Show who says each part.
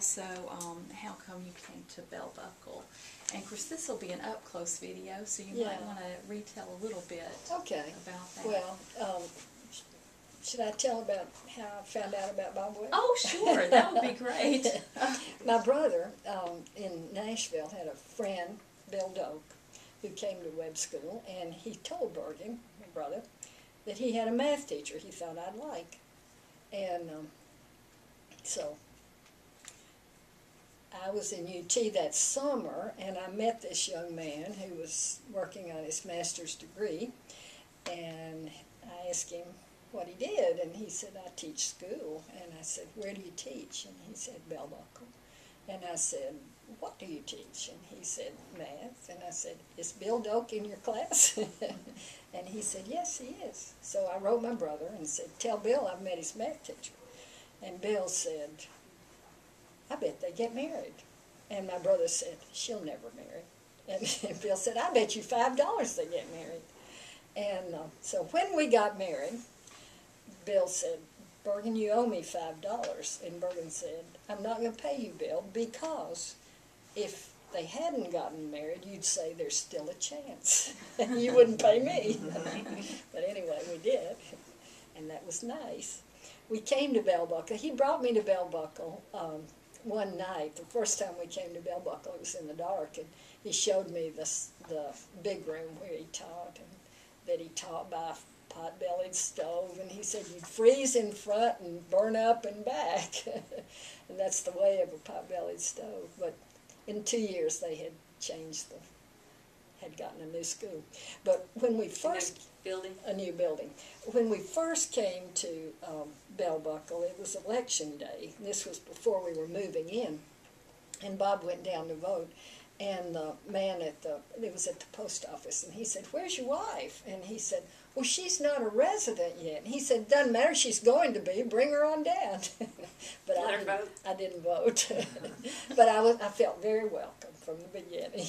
Speaker 1: also how come you came to Bell Buckle. And of course this will be an up-close video, so you might want to retell a little bit about that.
Speaker 2: Well, should I tell about how I found out about Bob Webb?
Speaker 1: Oh, sure. That would be great.
Speaker 2: My brother in Nashville had a friend, Bill Doak, who came to Webb School, and he told Bergen, my brother, that he had a math teacher he thought I'd like. And so I was in UT that summer, and I met this young man who was working on his master's degree, and I asked him what he did, and he said, I teach school. And I said, where do you teach? And he said, Bell Buckle. And I said, what do you teach? And he said, math. And I said, is Bill Doak in your class? And he said, yes, he is. So I wrote my brother and said, tell Bill I've met his math teacher. And Bill said, I bet they get married. And my brother said, she'll never marry. And Bill said, I bet you $5 they get married. And so when we got married, Bill said, Bergen, you owe me $5. And Bergen said, I'm not going to pay you, Bill, because if they hadn't gotten married, you'd say there's still a chance. And you wouldn't pay me. But anyway, we did, and that was nice. We came to Bell Buckle. He brought me to Bell Buckle one night. The first time we came to Bell Buckle, it was in the dark, and he showed me the big room where he taught, and that he taught by a pot-bellied stove, and he said you'd freeze in front and burn up and back. And that's the way of a pot-bellied stove. But in 2 years they had changed had gotten a new school. But when we first a new building. When we first came to Bell Buckle, it was election day. This was before we were moving in, and Bob went down to vote. And the man it was at the post office, and he said, where's your wife? And he said, well, she's not a resident yet. And he said, doesn't matter, she's going to be, bring her on down. But I didn't vote. But I felt very welcome from the beginning.